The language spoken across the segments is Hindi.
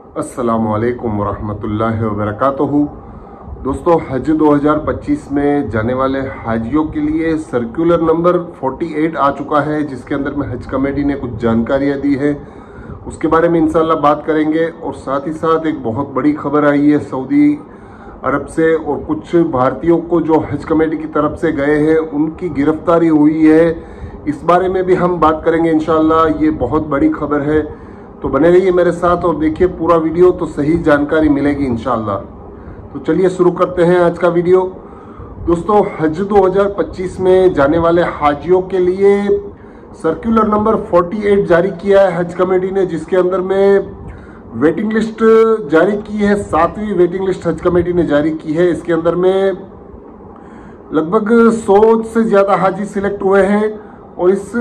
अस्सलामुअलैकुम वरहमतुल्लाहि वबरकातुहू। दोस्तों, हज 2025 में जाने वाले हाजियों के लिए सर्कुलर नंबर 48 आ चुका है, जिसके अंदर में हज कमेटी ने कुछ जानकारियां दी है। उसके बारे में इंशाल्लाह बात करेंगे। और साथ ही साथ एक बहुत बड़ी खबर आई है सऊदी अरब से, और कुछ भारतीयों को जो हज कमेटी की तरफ से गए हैं उनकी गिरफ्तारी हुई है। इस बारे में भी हम बात करेंगे इंशाल्लाह। ये बहुत बड़ी खबर है, तो बने रहिए मेरे साथ और देखिए पूरा वीडियो, तो सही जानकारी मिलेगी इंशाल्लाह। तो चलिए शुरू करते हैं आज का वीडियो। दोस्तों, हज 2025 में जाने वाले हाजियों के लिए सर्कुलर नंबर 48 जारी किया है हज कमेटी ने, जिसके अंदर में वेटिंग लिस्ट जारी की है। 7वीं वेटिंग लिस्ट हज कमेटी ने जारी की है। इसके अंदर में लगभग 100 से ज़्यादा हाजी सिलेक्ट हुए हैं। और इस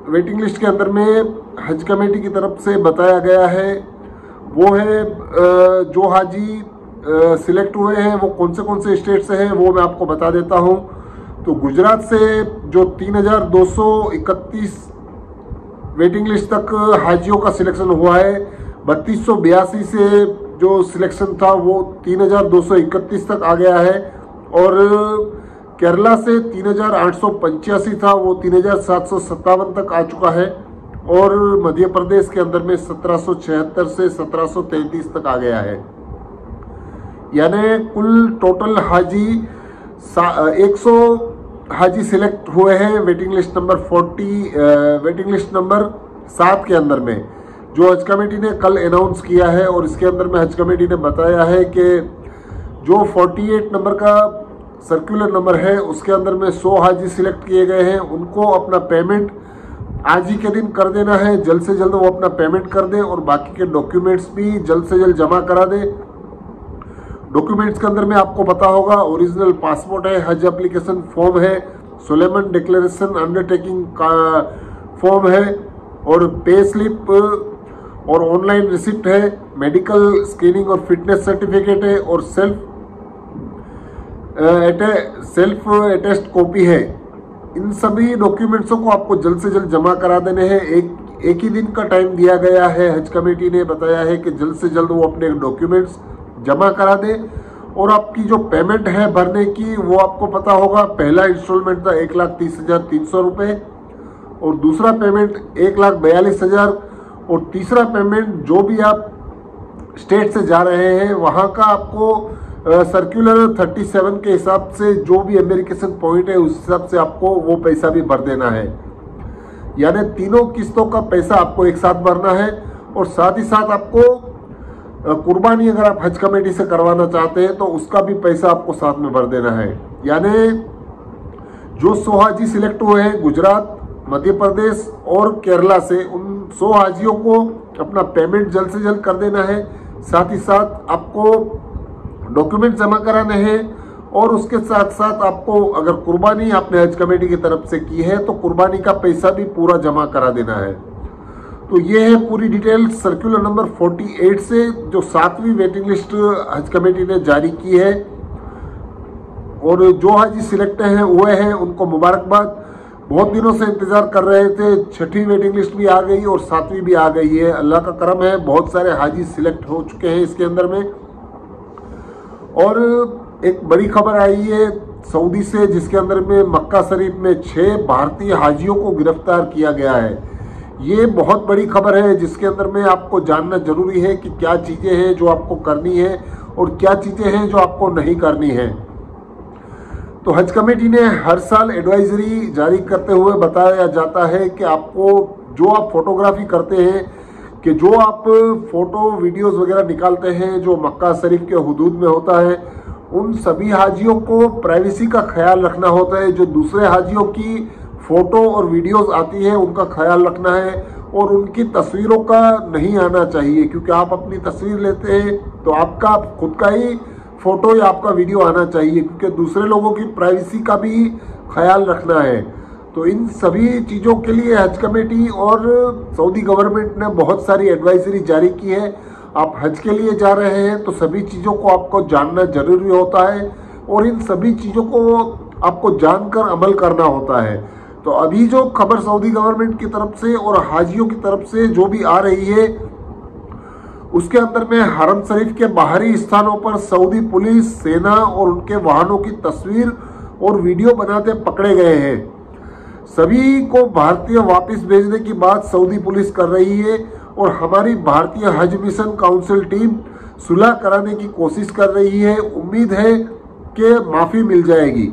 वेटिंग लिस्ट के अंदर में हज कमेटी की तरफ से बताया गया है वो है जो हाजी सिलेक्ट हुए हैं वो कौन से स्टेट से हैं वो मैं आपको बता देता हूं। तो गुजरात से जो 3231 वेटिंग लिस्ट तक हाजियों का सिलेक्शन हुआ है। 3282 से जो सिलेक्शन था वो 3231 तक आ गया है। और केरला से 3885 था, वो 3757 तक आ चुका है। और मध्य प्रदेश के अंदर में 1776 से 1733 तक आ गया है। यानी कुल टोटल हाजी 100 हाजी सिलेक्ट हुए हैं वेटिंग लिस्ट नंबर 7 के अंदर में, जो हज कमेटी ने कल अनाउंस किया है। और इसके अंदर में हज कमेटी ने बताया है कि जो 48 नंबर का सर्कुलर नंबर है उसके अंदर में 100 हाजी सिलेक्ट किए गए हैं। उनको अपना पेमेंट आज ही के दिन कर देना है। जल्द से जल्द वो अपना पेमेंट कर दे और बाकी के डॉक्यूमेंट्स भी जल्द से जल्द जमा करा दे। डॉक्यूमेंट्स के अंदर में आपको पता होगा ओरिजिनल पासपोर्ट है, हज एप्लीकेशन फॉर्म है, सोलेमन डिक्लेरेशन अंडरटेकिंग का फॉर्म है, और पे स्लिप और ऑनलाइन रिसिप्ट है, मेडिकल स्क्रीनिंग और फिटनेस सर्टिफिकेट है, और सेल्फ अटेस्ट कॉपी है। इन सभी डॉक्यूमेंट्सों को आपको जल्द से जल्द जमा करा देने हैं। एक ही दिन का टाइम दिया गया है। हज कमेटी ने बताया है कि जल्द से जल्द वो अपने डॉक्यूमेंट्स जमा करा दे। और आपकी जो पेमेंट है भरने की वो आपको पता होगा, पहला इंस्टॉलमेंट था 1,30,300 रुपये, और दूसरा पेमेंट 1,42,000, और तीसरा पेमेंट जो भी आप स्टेट से जा रहे हैं वहाँ का आपको सर्कुलर 37 के हिसाब से जो भी अमेरिकेशन पॉइंट है उस हिसाब से आपको वो पैसा भी भर देना है। यानी तीनों किस्तों का पैसा आपको एक साथ भरना है। और साथ ही साथ आपको कुर्बानी अगर आप हज कमेटी से करवाना चाहते हैं तो उसका भी पैसा आपको साथ में भर देना है। यानी जो 100 हाजी सिलेक्ट हुए हैं गुजरात, मध्य प्रदेश और केरला से, उन 100 हाजियों को अपना पेमेंट जल्द से जल्द कर देना है। साथ ही साथ आपको डॉक्यूमेंट जमा कराने हैं। और उसके साथ साथ आपको अगर कुर्बानी आपने हज कमेटी की तरफ से की है तो कुर्बानी का पैसा भी पूरा जमा करा देना है। तो ये है पूरी डिटेल सर्कुलर नंबर 48 से, जो 7वीं वेटिंग लिस्ट हज कमेटी ने जारी की है। और जो हाजी सिलेक्ट हैं हुए हैं उनको मुबारकबाद। बहुत दिनों से इंतजार कर रहे थे। 6वीं वेटिंग लिस्ट भी आ गई और 7वीं भी आ गई है। अल्लाह का करम है, बहुत सारे हाजी सिलेक्ट हो चुके हैं इसके अंदर में। और एक बड़ी खबर आई है सऊदी से, जिसके अंदर में मक्का शरीफ में 6 भारतीय हाजियों को गिरफ्तार किया गया है। ये बहुत बड़ी खबर है, जिसके अंदर में आपको जानना जरूरी है कि क्या चीज़ें हैं जो आपको करनी है और क्या चीज़ें हैं जो आपको नहीं करनी है। तो हज कमेटी ने हर साल एडवाइजरी जारी करते हुए बताया जाता है कि आपको जो आप फोटोग्राफी करते हैं, कि जो आप फोटो वीडियोस वगैरह निकालते हैं जो मक्का शरीफ के हुदूद में होता है, उन सभी हाजियों को प्राइवेसी का ख्याल रखना होता है। जो दूसरे हाजियों की फ़ोटो और वीडियोस आती है उनका ख्याल रखना है। और उनकी तस्वीरों का नहीं आना चाहिए, क्योंकि आप अपनी तस्वीर लेते हैं तो आपका खुद का ही फ़ोटो या आपका वीडियो आना चाहिए, क्योंकि दूसरे लोगों की प्राइवेसी का भी ख्याल रखना है। तो इन सभी चीज़ों के लिए हज कमेटी और सऊदी गवर्नमेंट ने बहुत सारी एडवाइजरी जारी की है। आप हज के लिए जा रहे हैं तो सभी चीज़ों को आपको जानना जरूरी होता है, और इन सभी चीज़ों को आपको जानकर अमल करना होता है। तो अभी जो खबर सऊदी गवर्नमेंट की तरफ से और हाजियों की तरफ से जो भी आ रही है उसके अंदर में हरम शरीफ के बाहरी स्थानों पर सऊदी पुलिस, सेना और उनके वाहनों की तस्वीर और वीडियो बनाते पकड़े गए हैं। सभी को भारतीय वापस भेजने की बात सऊदी पुलिस कर रही है और हमारी भारतीय हज मिशन काउंसिल टीम सुलह कराने की कोशिश कर रही है। उम्मीद है कि माफ़ी मिल जाएगी।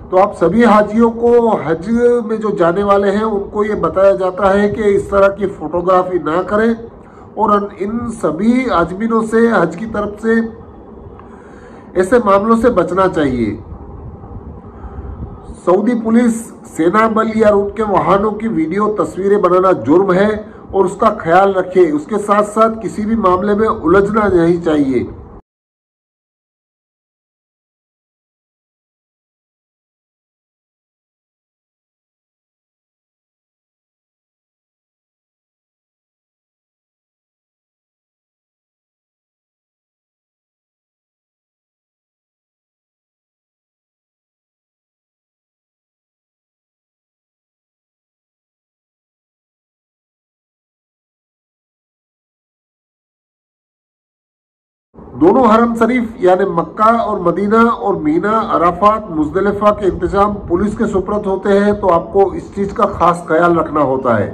तो आप सभी हाजियों को, हज में जो जाने वाले हैं, उनको ये बताया जाता है कि इस तरह की फोटोग्राफी ना करें और इन सभी आजमीनों से, हज की तरफ से, ऐसे मामलों से बचना चाहिए। सऊदी पुलिस, सेना बल या उनके वाहनों की वीडियो तस्वीरें बनाना जुर्म है और उसका ख्याल रखें। उसके साथ साथ किसी भी मामले में उलझना नहीं चाहिए। दोनों हरम शरीफ यानी मक्का और मदीना और मीना, अराफात, मुजदलिफा के इंतजाम पुलिस के सुपुर्द होते हैं, तो आपको इस चीज का खास ख्याल रखना होता है।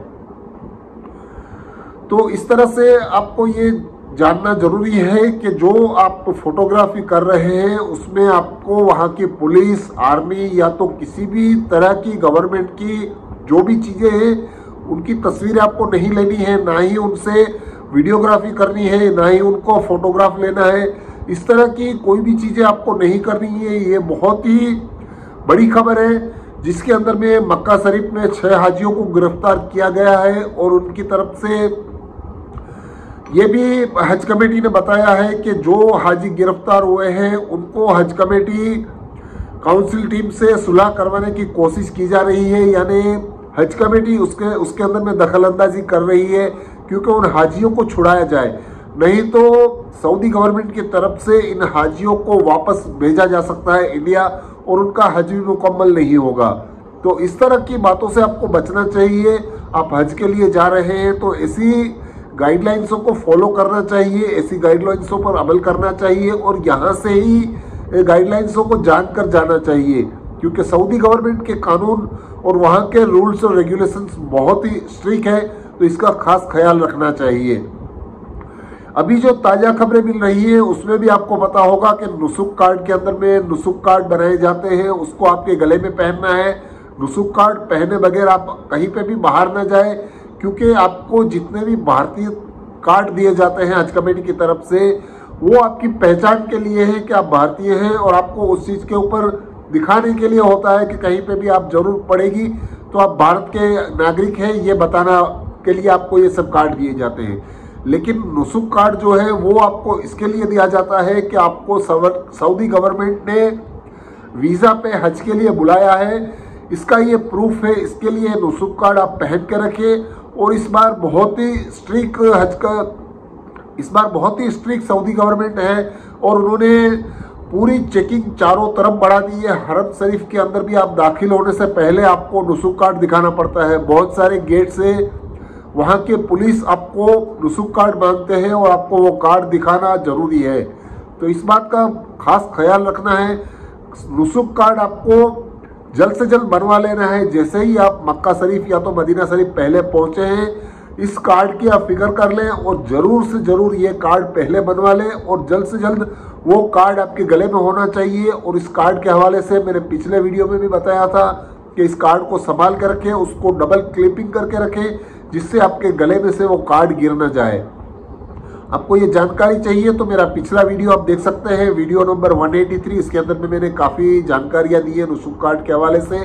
तो इस तरह से आपको ये जानना जरूरी है कि जो आप फोटोग्राफी कर रहे हैं उसमें आपको वहाँ की पुलिस, आर्मी या तो किसी भी तरह की गवर्नमेंट की जो भी चीजें हैं उनकी तस्वीरें आपको नहीं लेनी है, ना ही उनसे वीडियोग्राफी करनी है, ना ही उनको फोटोग्राफ लेना है। इस तरह की कोई भी चीज़ें आपको नहीं करनी है। ये बहुत ही बड़ी खबर है जिसके अंदर में मक्का शरीफ में 6 हाजियों को गिरफ्तार किया गया है और उनकी तरफ से ये भी हज कमेटी ने बताया है कि जो हाजी गिरफ्तार हुए हैं उनको हज कमेटी काउंसिल टीम से सुलह करवाने की कोशिश की जा रही है। यानी हज कमेटी उसके अंदर में दखल अंदाजी कर रही है क्योंकि उन हाजियों को छुड़ाया जाए, नहीं तो सऊदी गवर्नमेंट की तरफ से इन हाजियों को वापस भेजा जा सकता है इंडिया और उनका हज भी मुकम्मल नहीं होगा। तो इस तरह की बातों से आपको बचना चाहिए। आप हज के लिए जा रहे हैं तो ऐसी गाइडलाइंसों को फॉलो करना चाहिए, ऐसी गाइडलाइंसों पर अमल करना चाहिए और यहाँ से ही गाइडलाइंसों को जानकर जाना चाहिए क्योंकि सऊदी गवर्नमेंट के कानून और वहाँ के रूल्स और रेगुलेशंस बहुत ही स्ट्रिक्ट है, तो इसका खास ख्याल रखना चाहिए। अभी जो ताज़ा खबरें मिल रही है उसमें भी आपको पता होगा कि नुसुक कार्ड के अंदर में नुसुक कार्ड बनाए जाते हैं, उसको आपके गले में पहनना है। नुसुक कार्ड पहने बगैर आप कहीं पे भी बाहर न जाए क्योंकि आपको जितने भी भारतीय कार्ड दिए जाते हैं हज कमेटी की तरफ से वो आपकी पहचान के लिए है कि आप भारतीय हैं और आपको उस चीज़ के ऊपर दिखाने के लिए होता है कि कहीं पे भी आप जरूरत पड़ेगी तो आप भारत के नागरिक हैं, ये बताना के लिए आपको ये सब कार्ड दिए जाते हैं। लेकिन नुसुक कार्ड जो है वो आपको इसके लिए दिया जाता है कि आपको सऊदी गवर्नमेंट ने वीज़ा पे हज के लिए बुलाया है, इसका ये प्रूफ है। इसके लिए नुसुक कार्ड आप पहन के रखें। और इस बार बहुत ही स्ट्रिक्ट सऊदी गवर्नमेंट है और उन्होंने पूरी चेकिंग चारों तरफ बढ़ा दी है। हरम शरीफ के अंदर भी आप दाखिल होने से पहले आपको नुसुक कार्ड दिखाना पड़ता है। बहुत सारे गेट से वहाँ के पुलिस आपको नुसुक कार्ड मांगते हैं और आपको वो कार्ड दिखाना जरूरी है। तो इस बात का खास ख्याल रखना है। नुसुक कार्ड आपको जल्द से जल्द बनवा लेना है। जैसे ही आप मक्का शरीफ या तो मदीना शरीफ पहले पहुँचे हैं इस कार्ड की आप फिक्र कर लें और ज़रूर से ज़रूर ये कार्ड पहले बनवा लें और जल्द से जल्द वो कार्ड आपके गले में होना चाहिए। और इस कार्ड के हवाले से मैंने पिछले वीडियो में भी बताया था कि इस कार्ड को संभाल कर रखें, उसको डबल क्लिपिंग करके रखें जिससे आपके गले में से वो कार्ड गिर ना जाए। आपको ये जानकारी चाहिए तो मेरा पिछला वीडियो आप देख सकते हैं, वीडियो नंबर 183। इसके अंदर में मैंने काफ़ी जानकारियाँ दी है नुसुक कार्ड के हवाले से।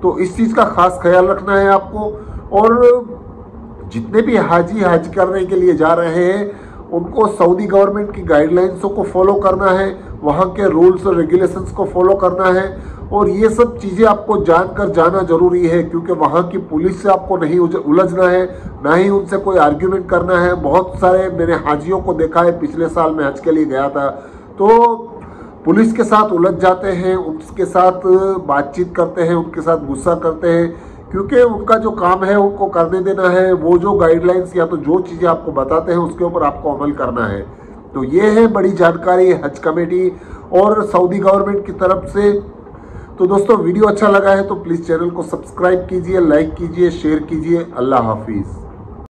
तो इस चीज़ का खास ख्याल रखना है आपको। और जितने भी हाजी हज करने के लिए जा रहे हैं उनको सऊदी गवर्नमेंट की गाइडलाइंसों को फॉलो करना है, वहाँ के रूल्स और रेगुलेशंस को फॉलो करना है और ये सब चीज़ें आपको जानकर जाना जरूरी है क्योंकि वहाँ की पुलिस से आपको नहीं उलझना है, ना ही उनसे कोई आर्ग्यूमेंट करना है। बहुत सारे मैंने हाजियों को देखा है, पिछले साल मैं हज के लिए गया था तो पुलिस के साथ उलझ जाते हैं, उनके साथ बातचीत करते हैं, उनके साथ गुस्सा करते हैं। क्योंकि उनका जो काम है उनको करने देना है। वो जो गाइडलाइंस या तो जो चीज़ें आपको बताते हैं उसके ऊपर आपको अमल करना है। तो ये है बड़ी जानकारी हज कमेटी और सऊदी गवर्नमेंट की तरफ से। तो दोस्तों वीडियो अच्छा लगा है तो प्लीज़ चैनल को सब्सक्राइब कीजिए, लाइक कीजिए, शेयर कीजिए। अल्लाह हाफिज़।